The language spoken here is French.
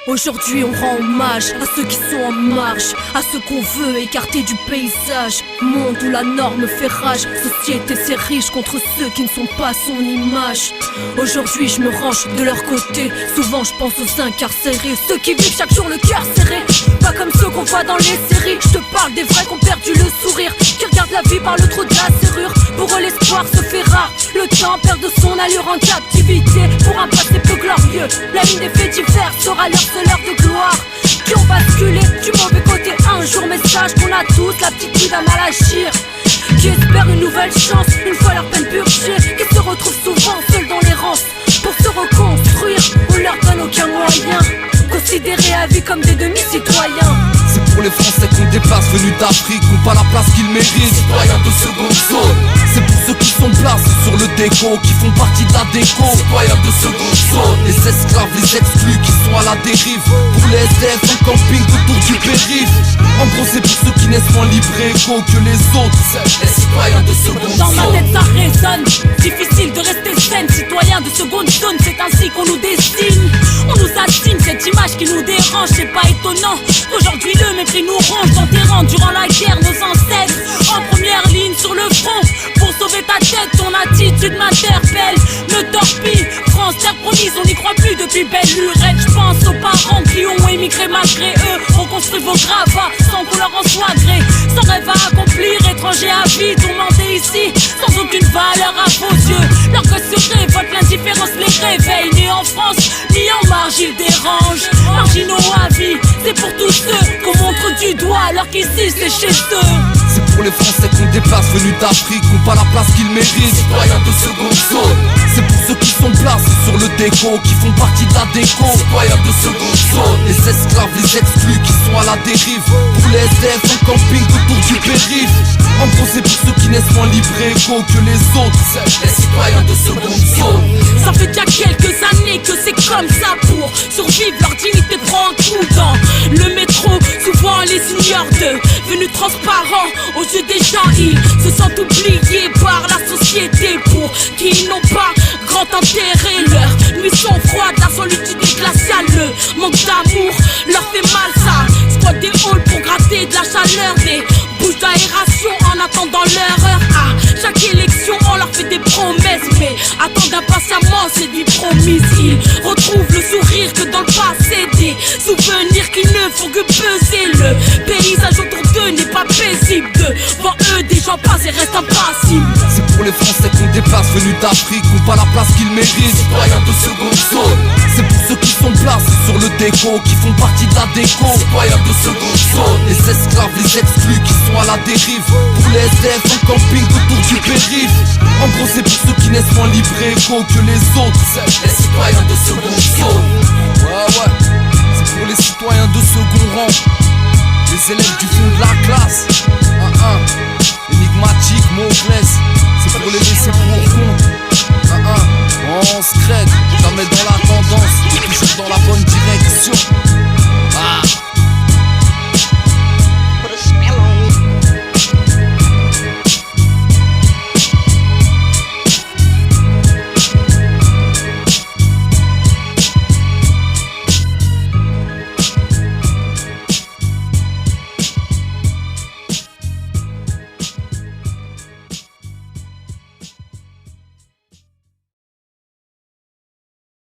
Aujourd'hui on rend hommage à ceux qui sont en marche, à ceux qu'on veut écarter du paysage. Monde où la norme fait rage, société c'est riche contre ceux qui ne sont pas son image. Aujourd'hui je me range de leur côté, souvent je pense aux incarcérés, ceux qui vivent chaque jour le cœur serré, pas comme ceux qu'on voit dans les séries. Je te parle des vrais qui ont perdu le sourire, qui regardent la vie par le trou de la serrure. Pour eux l'espoir se fait rare, le temps perd de son allure en captivité pour un passé peu glorieux. La ligne des faits divers sera leur seule heure de gloire, qui ont basculé du mauvais côté un jour. Message qu'on a tous l'aptitude à mal agir, qui espèrent une nouvelle chance une fois leur peine purgée, qui se retrouvent souvent seuls dans l'errance. Pour se reconstruire, on leur donne aucun moyen, considérés à vie comme des demi-citoyens. C'est pour les Français qu'on déplace venus d'Afrique, n'ont pas la place qu'ils méritent, citoyens de seconde zone. C'est pour ceux qui sont placés sur le déco, qui font partie de la déco, citoyens de seconde zone. Les esclaves, les exclus qui sont à la dérive, pour les SDF en camping autour du périph'. En gros c'est pour ceux qui naissent moins libres et égaux que les autres, les citoyens de seconde zone. Dans ma tête ça résonne, difficile de rester saine. Citoyens de seconde zone, c'est ainsi qu'on nous destine. On nous assigne cette image qui nous dérange. C'est pas étonnant qu'aujourd'hui le mépris nous ronge, enterrant durant la guerre nos ancêtres en première ligne sur le front. Pour sauver ta tête, ton attitude m'interpelle, me torpille. France, terre promise, on n'y croit plus depuis belle lurette. Je pense aux parents qui ont émigré malgré eux, reconstruit vos gravats sans qu'on leur en soit gré. Sans rêve à accomplir, étranger à vie, tourmenté ici, sans aucune valeur à vos yeux. Leur gosse se révolte, l'indifférence les réveille. Nés en France, ni en marge, ils dérangent. Marginaux à vie, c'est pour tous ceux qu'on montre du doigt alors qu'ici c'est chez eux. C'est pour les Français qu'on déplace venus d'Afrique, n'ont pas la place qu'ils méritent, citoyens de seconde zone. C'est pour ceux qui sont placés sur le déco, qui font partie de la déco, citoyens de seconde zone. Les esclaves, les exclus qui sont à la dérive, pour les SDF en camping autour du périph'. En gros c'est pour ceux qui naissent moins libres et égaux que les autres, les citoyens de seconde zone. Ça fait déjà quelques années que c'est comme ça. Pour survivre leur dignité prend un coup dans le métro. Souvent les ignore d'eux, venus transparents aux yeux des gens. Ils se sentent oubliés par la société, pour qui ils n'ont pas grand intérêt. Leurs nuits sont froides, la solitude est glaciale, le manque d'amour leur fait mal. Ça squatte des halls pour gratter de la chaleur, des bouches d'aération en attendant leur heure. À chaque élection on leur fait des promesses, mais attendent impatiemment ces dits promises. Ils retrouvent le sourire que dans le passé, des souvenirs qui ne font que peser. Le paysage autour d'eux n'est pas paisible, devant eux des gens passent et restent impassibles. C'est pour les Français qu'on déplace venus d'Afrique, n'ont pas la place qu'ils méritent, citoyens de seconde zone. C'est pour ceux qui sont placés sur le déco, qui font partie de la déco, citoyens de seconde zone. Les esclaves, les exclus qui sont à la dérive, pour les SDF en camping autour du périph'. En gros c'est pour ceux qui naissent moins libres et égaux que les autres, les citoyens de seconde zone. Ouais, c'est pour les citoyens de second rang, les élèves du fond de la classe. Énigmatique, Mowgli, c'est pour les laisser pour compte.